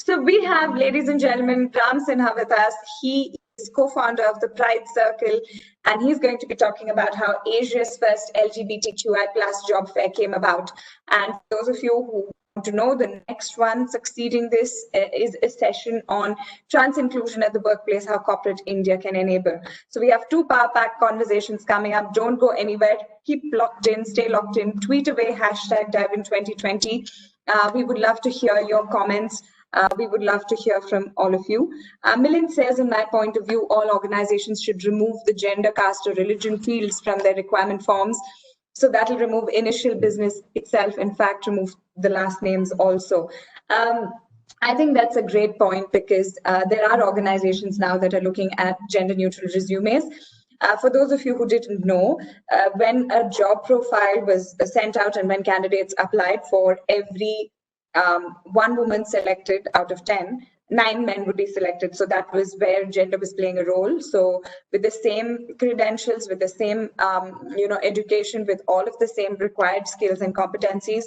So we have, ladies and gentlemen, Ram Sinha with us. He is co-founder of the Pride Circle, and he's going to be talking about how Asia's first LGBTQI plus job fair came about. And for those of you who want to know, the next one succeeding this is a session on trans inclusion at the workplace, how corporate India can enable. So we have two power-packed conversations coming up. Don't go anywhere. Keep locked in, stay locked in. Tweet away #DiveIn2020. We would love to hear your comments. We would love to hear from all of you. Milind says, in my point of view, all organizations should remove the gender, caste, or religion fields from their requirement forms. So that'll remove initial business itself, in fact, remove the last names also. I think that's a great point because there are organizations now that are looking at gender neutral resumes. For those of you who didn't know, when a job profile was sent out and when candidates applied, for every one woman selected out of 10, 9 men would be selected. So that was where gender was playing a role. So with the same credentials, with the same education, with all of the same required skills and competencies,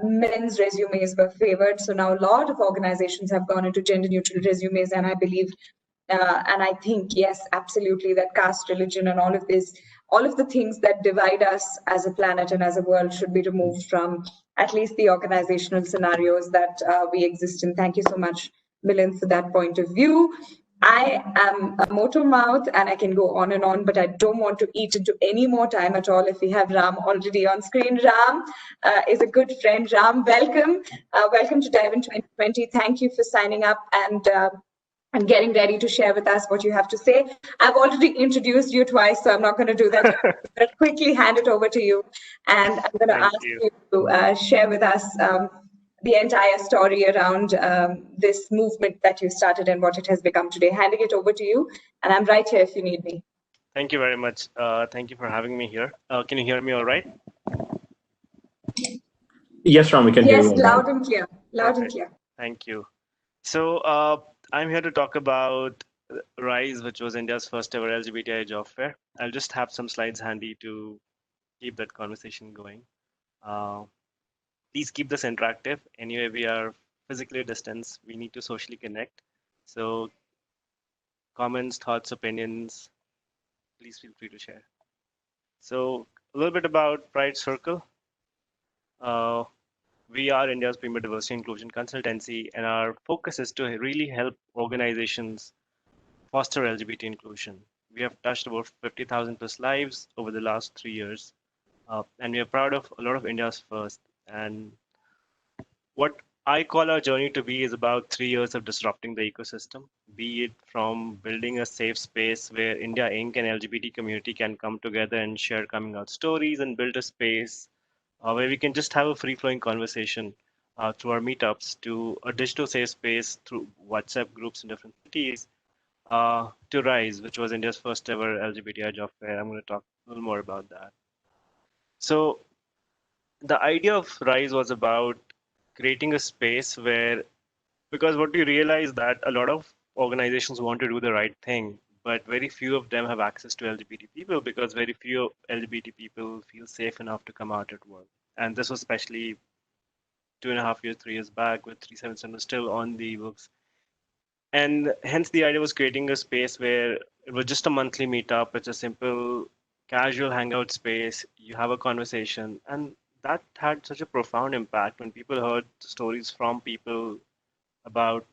men's resumes were favored. So now a lot of organizations have gone into gender neutral resumes, and I believe and I think, yes, absolutely, that caste, religion, and all of this, all of the things that divide us as a planet and as a world should be removed from at least the organizational scenarios that we exist in. Thank you so much, Milind, for that point of view. I am a motor mouth and I can go on and on, but I don't want to eat into any more time at all if we have Ram already on screen. Ram is a good friend. Ram, welcome. Welcome to Dive in 2020. Thank you for signing up and getting ready to share with us what you have to say. I've already introduced you twice, so I'm not going to do that. I'm going to quickly hand it over to you, and I'm going to ask you to share with us the entire story around this movement that you started and what it has become today. Handing it over to you, and I'm right here if you need me. Thank you very much. Thank you for having me here. Can you hear me all right? Yes, Ram, we can hear you. Yes, loud and clear. Loud and clear. Thank you. So I'm here to talk about Rise, which was India's first ever LGBTI job fair. I'll just have some slides handy to keep that conversation going. Please keep this interactive. Anyway, we are physically distanced. We need to socially connect. So comments, thoughts, opinions, please feel free to share. So a little bit about Pride Circle. We are India's premier diversity inclusion consultancy, and our focus is to really help organizations foster LGBT inclusion. We have touched about 50,000 plus lives over the last 3 years, and we are proud of a lot of India's first. And what I call our journey to be is about 3 years of disrupting the ecosystem, be it from building a safe space where India Inc. and LGBT community can come together and share coming out stories and build a space where we can just have a free-flowing conversation through our meetups, to a digital safe space through WhatsApp groups in different cities, to Rise, which was India's first ever LGBTI job fair. I'm going to talk a little more about that. So the idea of Rise was about creating a space where, because what we realized that a lot of organizations want to do the right thing, but very few of them have access to LGBT people because very few LGBT people feel safe enough to come out at work. And this was especially 2.5 years, 3 years back, with 377 still on the books. And hence the idea was creating a space where it was just a monthly meetup. It's a simple, casual hangout space. You have a conversation. And that had such a profound impact when people heard stories from people about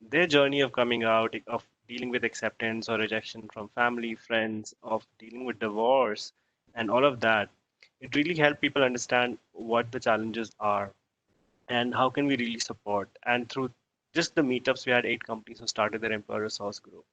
their journey of coming out, of dealing with acceptance or rejection from family, friends, of dealing with divorce, and all of that. It really helped people understand what the challenges are and how can we really support. And through just the meetups, we had 8 companies who started their employer resource group.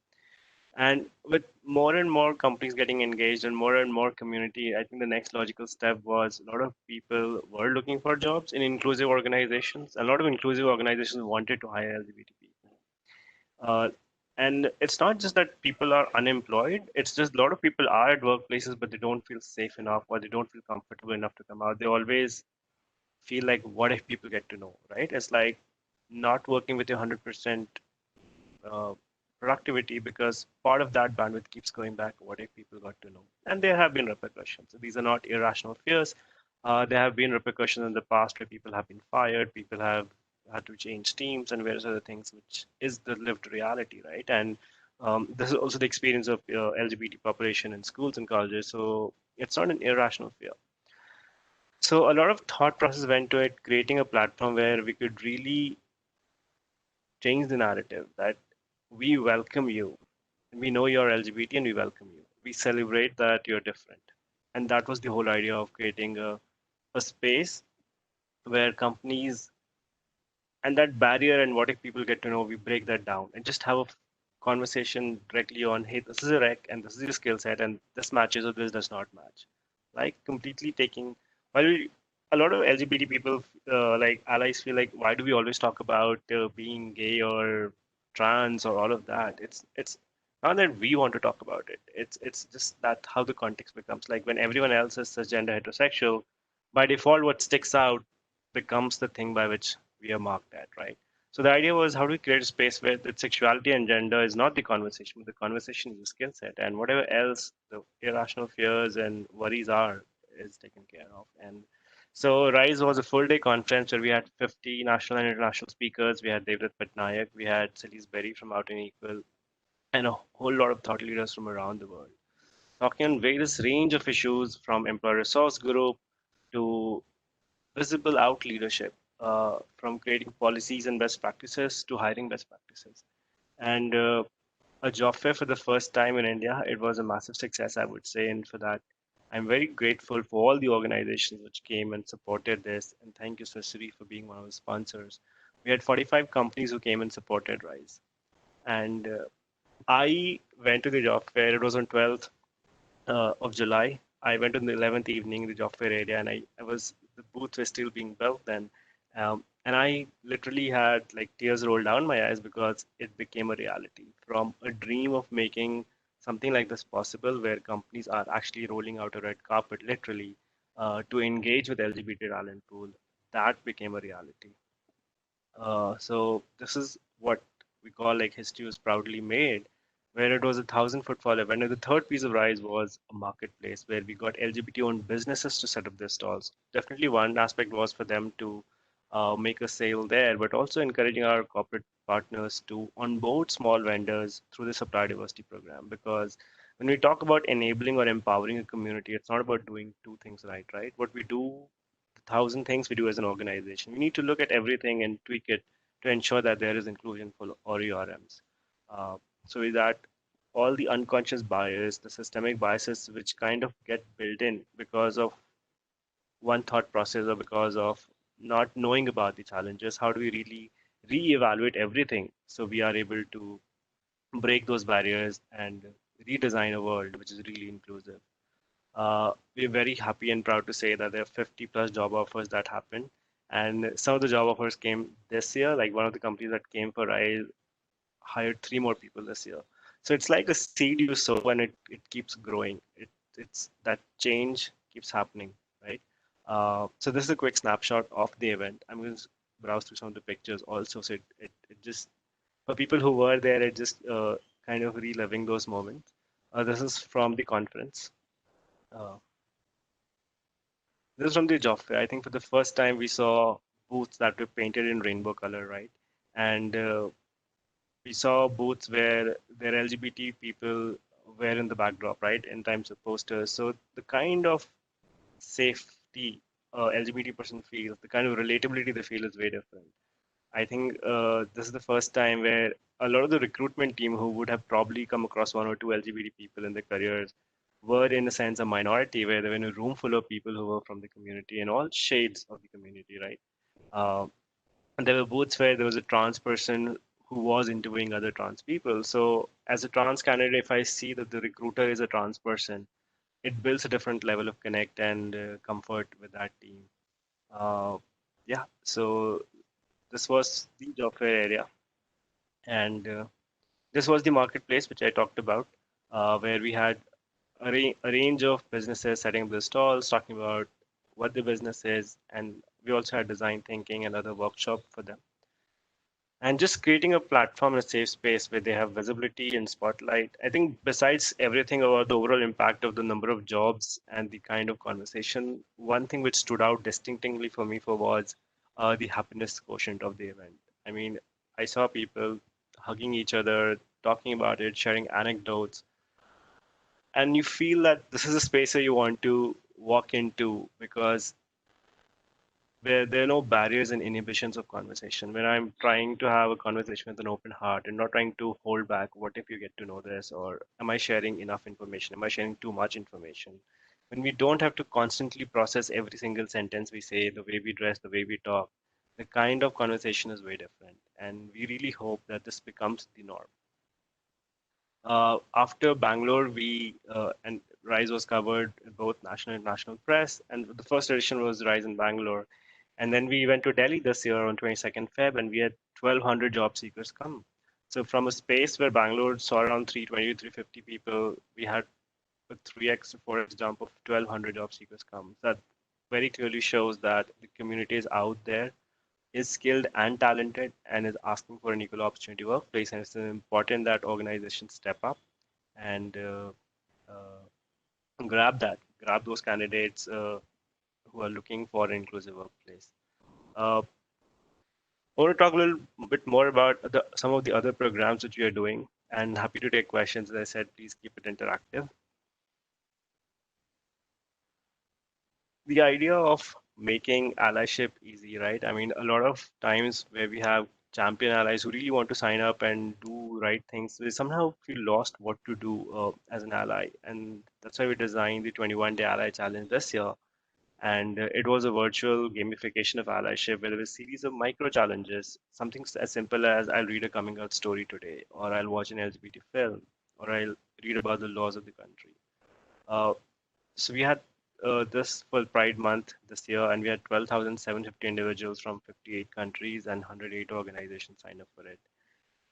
And with more and more companies getting engaged and more community, I think the next logical step was a lot of people were looking for jobs in inclusive organizations. A lot of inclusive organizations wanted to hire LGBT people. And it's not just that people are unemployed, it's just a lot of people are at workplaces, but they don't feel safe enough or they don't feel comfortable enough to come out. They always feel like, what if people get to know, right? It's like not working with your 100% productivity, because part of that bandwidth keeps going back. What if people got to know? And there have been repercussions. So these are not irrational fears. There have been repercussions in the past where people have been fired, people have had to change teams and various other things, which is the lived reality, right? And this is also the experience of LGBT population in schools and colleges. So it's not an irrational fear. So a lot of thought process went to it, creating a platform where we could really change the narrative that we welcome you. We know you're LGBT and we welcome you. We celebrate that you're different. And that was the whole idea of creating a space where companies and that barrier and what if people get to know, we break that down and just have a conversation directly on, hey, this is a rec and this is your skill set and this matches or this does not match. Like completely taking, while a lot of LGBT people, like allies, feel like, why do we always talk about being gay or trans or all of that? It's not that we want to talk about it. It's just that how the context becomes. Like when everyone else is cisgender heterosexual, by default, what sticks out becomes the thing by which we are marked at, right? So the idea was, how do we create a space where that sexuality and gender is not the conversation, but the conversation is a skill set, and whatever else the irrational fears and worries are is taken care of. And so Rise was a full day conference where we had 50 national and international speakers. We had David Patnaik, we had Celise Berry from Out and Equal, and a whole lot of thought leaders from around the world, talking on various range of issues from employer resource group to visible out leadership, from creating policies and best practices to hiring best practices. And a job fair for the first time in India, it was a massive success, I would say. And for that, I'm very grateful for all the organizations which came and supported this. And thank you, Swasri, for being one of the sponsors. We had 45 companies who came and supported Rise. And I went to the job fair. It was on 12th of July. I went on the 11th evening, the job fair area, and I was, the booths were still being built then. And I literally had like tears roll down my eyes because it became a reality. From a dream of making something like this possible, where companies are actually rolling out a red carpet, literally, to engage with LGBT talent pool, that became a reality. So this is what we call like history was proudly made, where it was a 1,000 footfall event. And the third piece of Rise was a marketplace where we got LGBT-owned businesses to set up their stalls. Definitely, one aspect was for them to make a sale there, but also encouraging our corporate partners to onboard small vendors through the supply diversity program. Because when we talk about enabling or empowering a community, it's not about doing two things right, right? What we do, the thousand things we do as an organization, we need to look at everything and tweak it to ensure that there is inclusion for all URMs. Uh, so with that, all the unconscious bias, the systemic biases which kind of get built in because of one thought process or because of not knowing about the challenges, how do we really reevaluate everything so we are able to break those barriers and redesign a world which is really inclusive. We're very happy and proud to say that there are 50 plus job offers that happened. And some of the job offers came this year. Like one of the companies that came for Rise hired 3 more people this year. So it's like a seed you sow and it keeps growing. It's that change keeps happening, right? So this is a quick snapshot of the event. I'm going to browse through some of the pictures also. So it just, for people who were there, it just kind of reliving those moments. This is from the conference. Uh, this is from the job fair. I think for the first time we saw booths that were painted in rainbow color, right? And we saw booths where their LGBT people were in the backdrop, right, in times of posters. So the kind of safety LGBT person feels, the kind of relatability they feel is very different. I think this is the first time where a lot of the recruitment team who would have probably come across one or two LGBT people in their careers were, in a sense, a minority, where they were in a room full of people who were from the community and all shades of the community, right? Uh, and there were booths where there was a trans person who was interviewing other trans people. So, as a trans candidate, if I see that the recruiter is a trans person, it builds a different level of connect and comfort with that team. Uh, yeah, so this was the job fair area. And this was the marketplace, which I talked about, where we had a range of businesses setting up the stalls, talking about what the business is. And we also had design thinking and other workshop for them. And just creating a platform and a safe space where they have visibility and spotlight. I think besides everything about the overall impact of the number of jobs and the kind of conversation, one thing which stood out distinctively for me for was the happiness quotient of the event. I mean, I saw people hugging each other, talking about it, sharing anecdotes, and you feel that this is a space where you want to walk into because where there are no barriers and inhibitions of conversation. When I'm trying to have a conversation with an open heart and not trying to hold back, what if you get to know this? Or am I sharing enough information? Am I sharing too much information? When we don't have to constantly process every single sentence we say, the way we dress, the way we talk, the kind of conversation is very different. And we really hope that this becomes the norm. After Bangalore, we and Rise was covered in both national and international press, and the first edition was Rise in Bangalore. And then we went to Delhi this year on 22nd Feb, and we had 1,200 job seekers come. So from a space where Bangalore saw around 320, 350 people, we had a 3x to 4x jump of 1,200 job seekers come. That very clearly shows that the community is out there, is skilled and talented, and is asking for an equal opportunity workplace. And it's important that organizations step up and grab those candidates who are looking for an inclusive workplace. Uh, I want to talk a little bit more about some of the other programs that you are doing, and happy to take questions. As I said, please keep it interactive. The idea of making allyship easy, right? I mean, a lot of times where we have champion allies who really want to sign up and do right things, they somehow feel lost what to do as an ally. And that's why we designed the 21-day ally challenge this year. And it was a virtual gamification of allyship where there was a series of micro challenges, something as simple as I'll read a coming out story today, or I'll watch an LGBT film, or I'll read about the laws of the country. Uh, so we had this for Pride Month this year, and we had 12,750 individuals from 58 countries and 108 organizations sign up for it.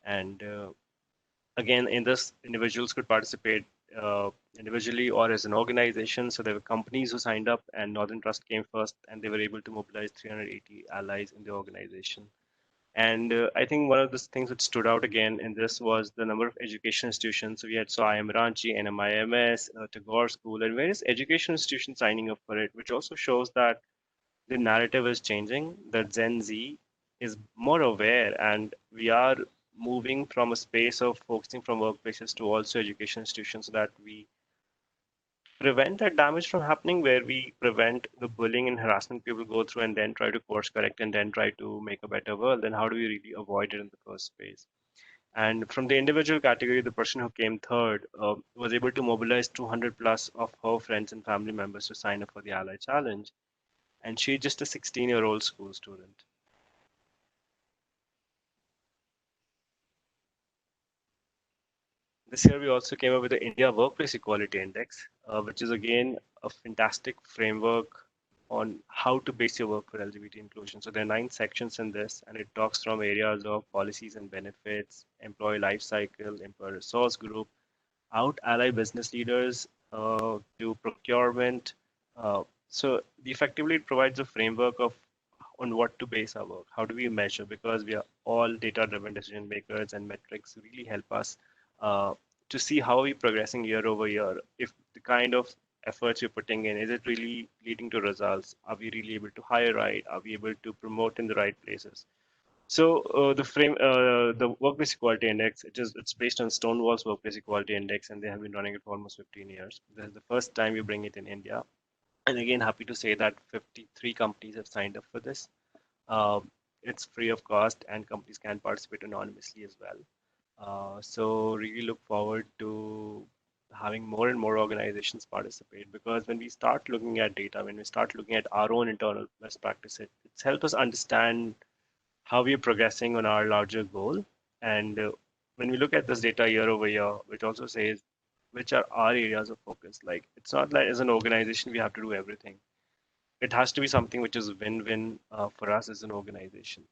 And again, in this, individuals could participate individually or as an organization. So there were companies who signed up, and Northern Trust came first, and they were able to mobilize 380 allies in the organization. And I think one of the things that stood out again in this was the number of education institutions. So we had IIM Ranchi, NMIMS, Tagore School, and various education institutions signing up for it, which also shows that the narrative is changing, that Gen Z is more aware, and we are moving from a space of focusing from workplaces to also education institutions so that we prevent that damage from happening, where we prevent the bullying and harassment people go through and then try to course correct and then try to make a better world. Then how do we really avoid it in the first place? And from the individual category, the person who came third was able to mobilize 200 plus of her friends and family members to sign up for the Ally Challenge. And she's just a 16-year-old school student. This year, we also came up with the India Workplace Equality Index, which is again a fantastic framework on how to base your work for LGBT inclusion. So there are 9 sections in this, and it talks from areas of policies and benefits, employee life cycle, employee resource group, out ally business leaders to procurement. So effectively, it provides a framework of on what to base our work. How do we measure? Because we are all data-driven decision makers, and metrics really help us uh, to see how are we progressing year over year. If the kind of efforts you're putting in, is it really leading to results? Are we really able to hire right? Are we able to promote in the right places? So the Workplace Equality Index, it's based on Stonewall's Workplace Equality Index, and they have been running it for almost 15 years. This is the first time we bring it in India, and again, happy to say that 53 companies have signed up for this. It's free of cost, and companies can participate anonymously as well. So really look forward to having more and more organizations participate, because when we start looking at data, when we start looking at our own internal best practices, it's helped us understand how we are progressing on our larger goal. And when we look at this data year over year, which also says which are our areas of focus. Like, it's not like as an organization we have to do everything. It has to be something which is win-win for us as an organization.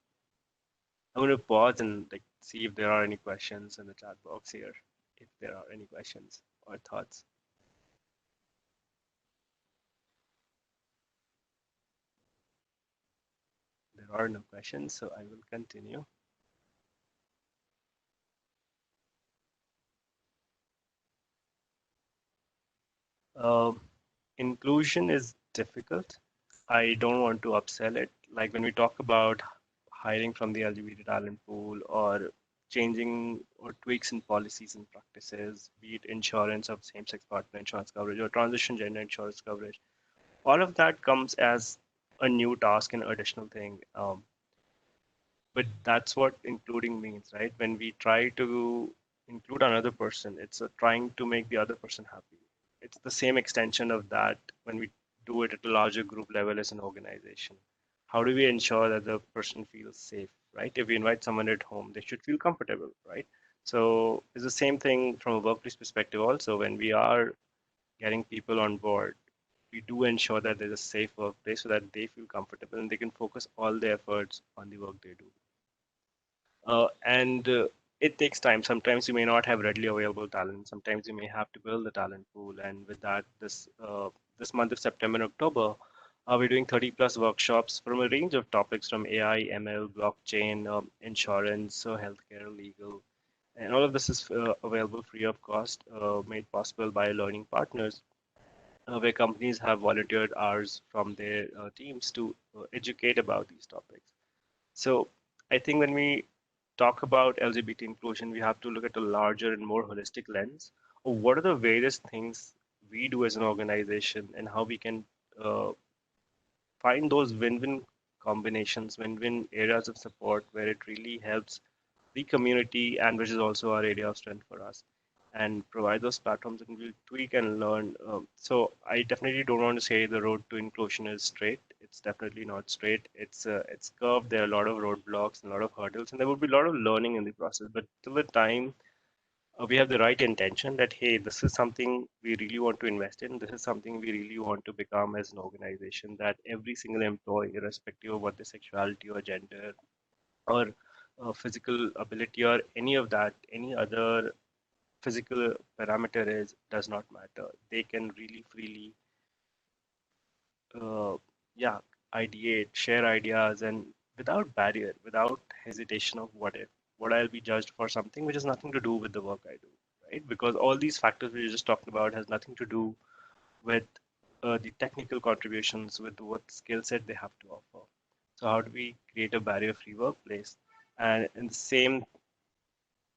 I'm going to pause and like see if there are any questions in the chat box here, if there are any questions or thoughts. There are no questions, so I will continue. Inclusion is difficult. I don't want to upsell it. like when we talk about hiring from the LGBT talent pool or changing or tweaks in policies and practices, be it insurance of same-sex partner insurance coverage or transition gender insurance coverage, all of that comes as a new task and additional thing. But that's what including means, right? When we try to include another person, it's trying to make the other person happy. It's the same extension of that when we do it at a larger group level as an organization. How do we ensure that the person feels safe, right? If we invite someone at home, they should feel comfortable, right? So it's the same thing from a workplace perspective also. When we are getting people on board, we do ensure that there's a safe workplace so that they feel comfortable and they can focus all their efforts on the work they do. And it takes time. Sometimes you may not have readily available talent. Sometimes you may have to build the talent pool. And with that, this month of September and October, we're doing 30 plus workshops from a range of topics from AI, ML, blockchain, insurance, healthcare, legal, and all of this is available free of cost, made possible by learning partners, where companies have volunteered hours from their teams to educate about these topics. So I think when we talk about LGBT inclusion, we have to look at a larger and more holistic lens of what are the various things we do as an organization and how we can uh, find those win-win combinations, win-win areas of support where it really helps the community and which is also our area of strength for us and provide those platforms and we'll tweak and learn. So I definitely don't want to say the road to inclusion is straight. It's definitely not straight. It's curved. There are a lot of roadblocks and a lot of hurdles, and there will be a lot of learning in the process. But till the time we have the right intention that hey, this is something we really want to invest in. This is something we really want to become as an organization. That every single employee, irrespective of what their sexuality or gender or physical ability or any of that, any other physical parameter is does not matter. They can really freely, uh, yeah, ideate, share ideas, and without barrier, without hesitation of what if, what I'll be judged for something which has nothing to do with the work I do, right? Because all these factors we just talked about has nothing to do with the technical contributions, with what skill set they have to offer. So how do we create a barrier-free workplace? And in the same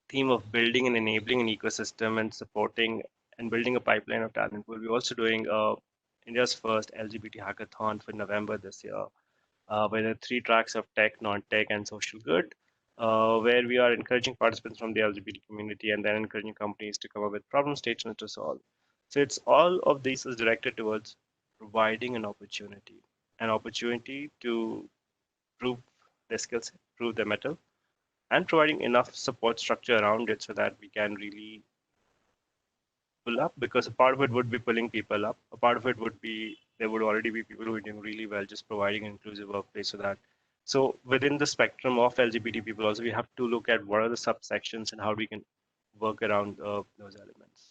theme of building and enabling an ecosystem and supporting and building a pipeline of talent, we'll be also doing India's first LGBT hackathon for November this year, where there are three tracks of tech, non-tech, and social good, where we are encouraging participants from the LGBT community and then encouraging companies to come up with problem statements to solve. So it's all of this is directed towards providing an opportunity to prove their skills, prove their mettle, and providing enough support structure around it so that we can really pull up, because a part of it would be pulling people up, a part of it would be there would already be people who are doing really well just providing an inclusive workplace. So within the spectrum of LGBT people also we have to look at what are the subsections and how we can work around those elements.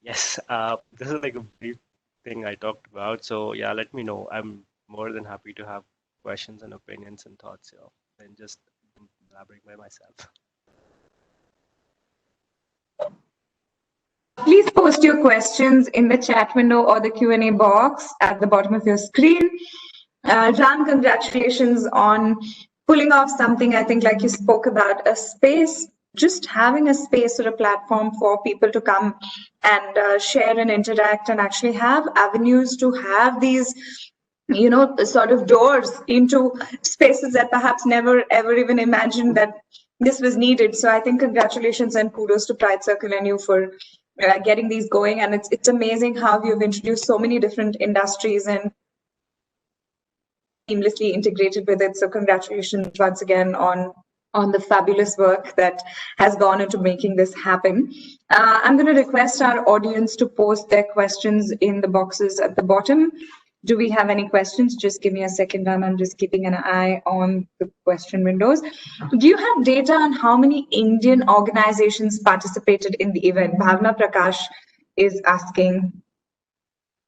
Yes, this is like a brief thing I talked about, so yeah, let me know. I'm more than happy to have questions and opinions and thoughts here and just elaborate by myself. Please post your questions in the chat window or the Q&A box at the bottom of your screen. Ram, congratulations on pulling off something, I think, like you spoke about, a space, just having a space or a platform for people to come and share and interact and actually have avenues to have these, you know, sort of doors into spaces that perhaps never ever even imagined that this was needed. So I think congratulations and kudos to Pride Circle and you for getting these going. And it's amazing how you've introduced so many different industries and seamlessly integrated with it. So congratulations once again on the fabulous work that has gone into making this happen. I'm going to request our audience to post their questions in the boxes at the bottom. Do we have any questions? Just give me a second, and I'm just keeping an eye on the question windows. Do you have data on how many Indian organizations participated in the event? Bhavna Prakash is asking.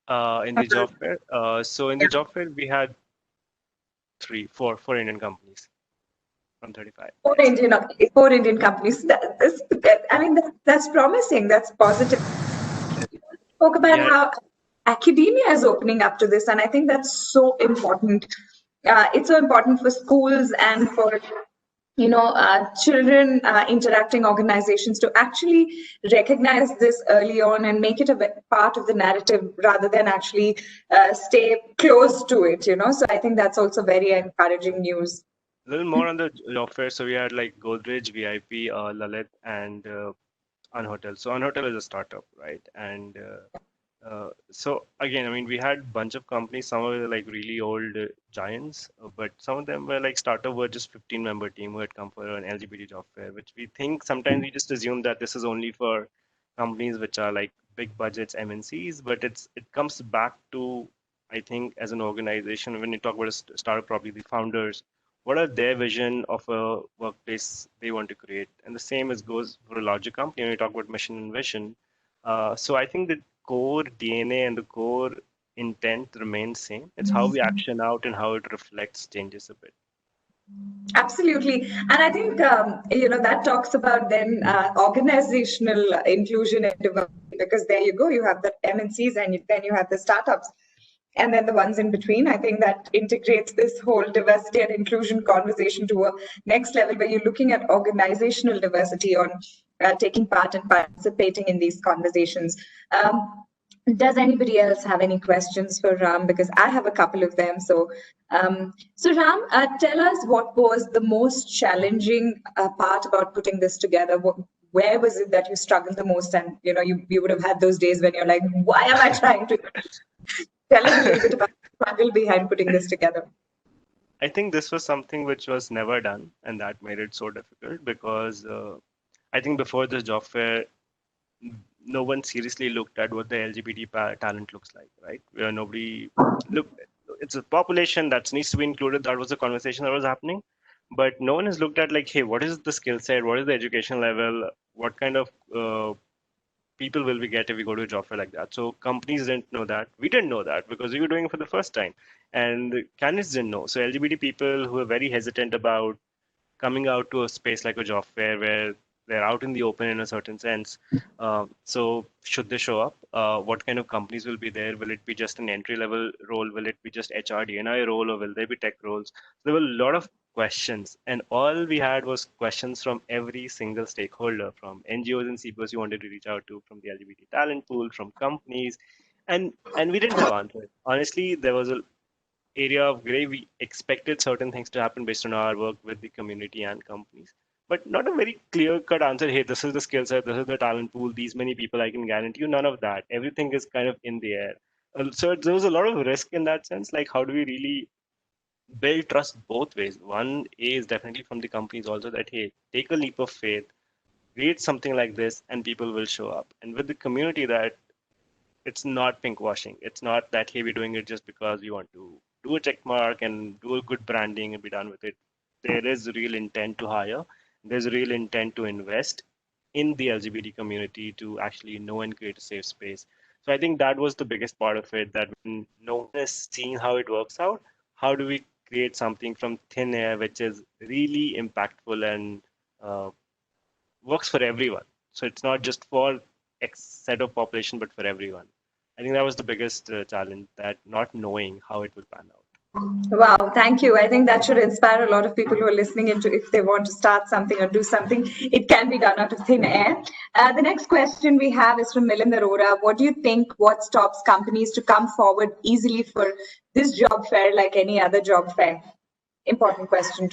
In the job fair, so in the job fair we had four Indian companies from 35. Four Indian companies. I mean, that's promising. That's positive. Spoke about academia is opening up to this, and I think that's so important. It's so important for schools and for children, interacting organizations to actually recognize this early on and make it a part of the narrative rather than actually stay close to it. So I think that's also very encouraging news. A little more on the job fair. So we had like Godrej, VIP, Lalit, and Unhotel. So Unhotel is a startup, right? And so again, I mean, we had a bunch of companies. Some were like really old giants, but some of them were like startup were just 15-member team who had come for an LGBT job fair, which we think sometimes we just assume that this is only for companies which are like big budgets, MNCs, but it comes back to, I think, as an organization, when you talk about a startup, probably the founders, what are their vision of a workplace they want to create? And the same as goes for a larger company when you talk about mission and vision. So I think the core DNA and the core intent remains same. It's how we action out and how it reflects changes a bit. Absolutely. And I think, that talks about then organizational inclusion and development, because there you go, you have the MNCs and then you have the startups. And then the ones in between, I think that integrates this whole diversity and inclusion conversation to a next level where you're looking at organizational diversity on taking part and participating in these conversations. Does anybody else have any questions for Ram? Because I have a couple of them. So, Ram, tell us what was the most challenging part about putting this together. Where was it that you struggled the most? And you would have had those days when you're like, why am I trying to? Tell us a little bit about the struggle behind putting this together. I think this was something which was never done, and that made it so difficult because I think before this job fair, no one seriously looked at what the LGBT talent looks like, right? Where nobody looked. It's a population that needs to be included. That was the conversation that was happening, but no one has looked at like, hey, what is the skill set? What is the education level? What kind of people will we get if we go to a job fair like that? So companies didn't know that. We didn't know that because we were doing it for the first time, and candidates didn't know. So LGBT people who are very hesitant about coming out to a space like a job fair where they're out in the open in a certain sense. So should they show up? What kind of companies will be there? Will it be just an entry level role? Will it be just HR D&I role, or will there be tech roles? There were a lot of questions, and all we had was questions from every single stakeholder, from NGOs and CPOs you wanted to reach out to, from the LGBT talent pool, from companies, and we didn't have answers. Honestly, there was a area of gray. We expected certain things to happen based on our work with the community and companies, but not a very clear cut answer. Hey, this is the skill set, this is the talent pool, these many people I can guarantee you. None of that. Everything is kind of in the air. So there was a lot of risk in that sense. Like, how do we really build trust both ways? One A is definitely from the companies also that, hey, take a leap of faith, create something like this, and people will show up. And with the community, that it's not pink washing. It's not that, hey, we're doing it just because we want to do a check mark and do a good branding and be done with it. There is real intent to hire. There's a real intent to invest in the LGBT community to actually know and create a safe space. So I think that was the biggest part of it, that when no one is seeing how it works out, how do we create something from thin air which is really impactful and works for everyone. So it's not just for X set of population, but for everyone. I think that was the biggest challenge, that not knowing how it will pan out. Wow, thank you. I think that should inspire a lot of people who are listening into, if they want to start something or do something, it can be done out of thin air. The next question we have is from Milind Arora. What do you think, what stops companies to come forward easily for this job fair like any other job fair? Important question.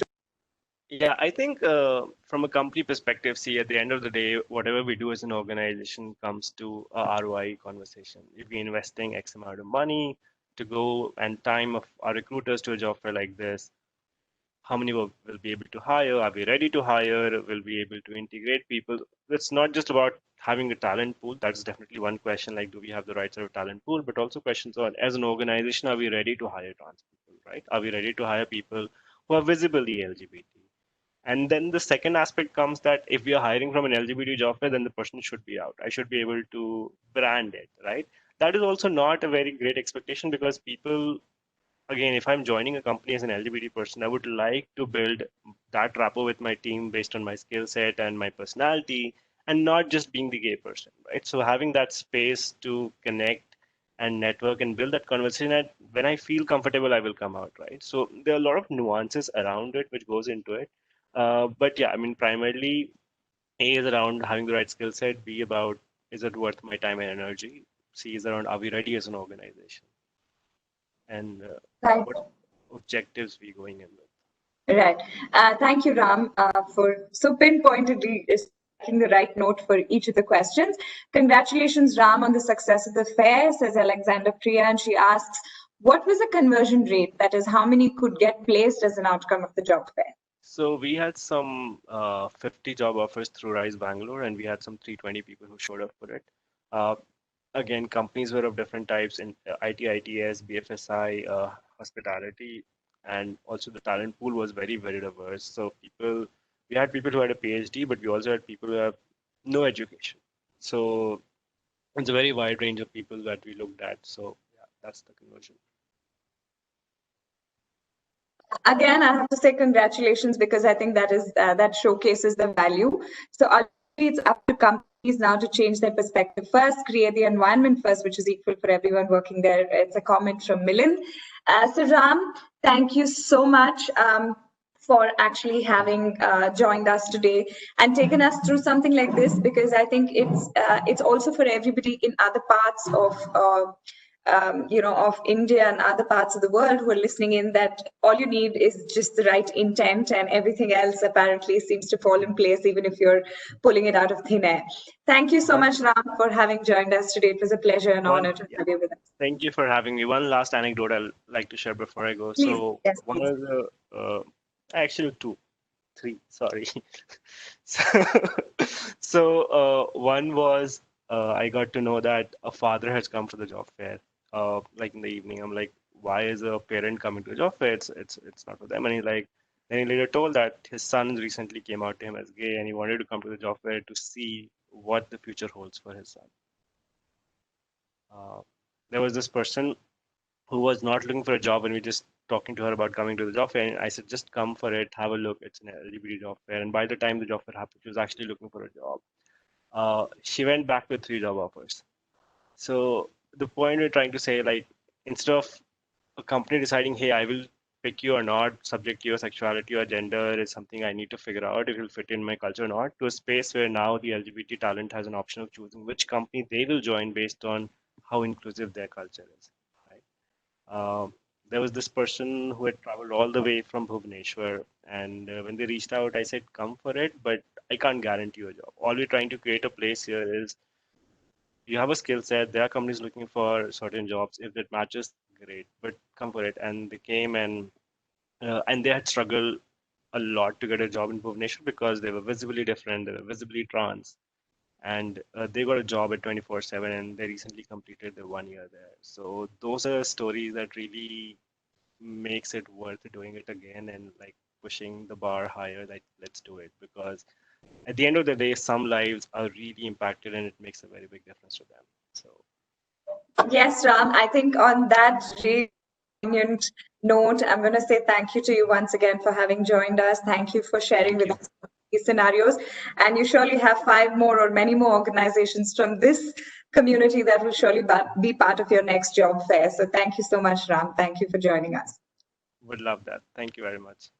Yeah, I think from a company perspective, see, at the end of the day, whatever we do as an organization comes to a ROI conversation. If we're investing X amount of money to go and time of our recruiters to a job fair like this, how many will be able to hire? Are we ready to hire? Will we be able to integrate people? It's not just about having a talent pool. That's definitely one question, like, do we have the right sort of talent pool? But also questions on, as an organization, are we ready to hire trans people, right? Are we ready to hire people who are visibly LGBT? And then the second aspect comes that if we are hiring from an LGBT job fair, then the person should be out. I should be able to brand it, right? That is also not a very great expectation, because people, again, if I'm joining a company as an LGBT person, I would like to build that rapport with my team based on my skill set and my personality, and not just being the gay person, right? So having that space to connect and network and build that conversation. And when I feel comfortable, I will come out, right? So there are a lot of nuances around it which goes into it. But yeah, I mean, primarily A is around having the right skill set. B about is it worth my time and energy. C is around are we ready as an organization, and Right. what objectives we going in with. Right. Thank you, Ram, for so pinpointedly striking the right note for each of the questions. Congratulations, Ram, on the success of the fair, says Alexander Priya, and she asks, what was the conversion rate? That is, how many could get placed as an outcome of the job fair? So we had some 50 job offers through Rise Bangalore, and we had some 320 people who showed up for it. Uh, Again, companies were of different types in IT, ITS, BFSI, hospitality, and also the talent pool was very, very diverse. So we had people who had a PhD, but we also had people who have no education. So it's a very wide range of people that we looked at. So yeah, that's the conversion. Again, I have to say congratulations, because I think that showcases the value. So ultimately, it's up to companies now to change their perspective first, create the environment first, which is equal for everyone working there. It's a comment from Milind. So Ram, thank you so much for actually having joined us today and taken us through something like this, because I think it's also for everybody in other parts of India and other parts of the world who are listening in, that all you need is just the right intent, and everything else apparently seems to fall in place, even if you're pulling it out of thin air. Thank you so much, Ram, for having joined us today. It was a pleasure and honor to have you with us. Thank you for having me. One last anecdote I'd like to share before I go. Please. So Yes, one please. of the actually three, sorry. So one was I got to know that a father has come for the job fair. Like in the evening, I'm like, why is a parent coming to the job fair? It's not for them. And then he later told that his son recently came out to him as gay, and he wanted to come to the job fair to see what the future holds for his son. Uh, there was this person who was not looking for a job, and we just talking to her about coming to the job fair. And I said, just come for it, have a look. It's an LGBT job fair. And by the time the job fair happened, she was actually looking for a job. She went back with 3 job offers. So the point we're trying to say, like, instead of a company deciding, hey, I will pick you or not, subject to your sexuality or gender is something I need to figure out if it will fit in my culture or not, to a space where now the LGBT talent has an option of choosing which company they will join based on how inclusive their culture is. Right? There was this person who had traveled all the way from Bhubaneswar, and when they reached out, I said, "Come for it, but I can't guarantee you a job. All we're trying to create a place here is you have a skill set. There are companies looking for certain jobs. If that matches, great, but come for it." And they came, and they had struggled a lot to get a job in Bhubaneswar because they were visibly different, they were visibly trans, and they got a job at 24/7, and they recently completed their 1 year there. So those are stories that really makes it worth doing it again, and like pushing the bar higher, that let's do it, because at the end of the day some lives are really impacted and it makes a very big difference to them. So Yes, Ram, I think on that really poignant note, I'm going to say thank you to you once again for having joined us. Thank you for sharing with us these scenarios. And you surely have 5 more or many more organizations from this community that will surely be part of your next job fair. So thank you so much, Ram. Thank you for joining us. would love that. Thank you very much.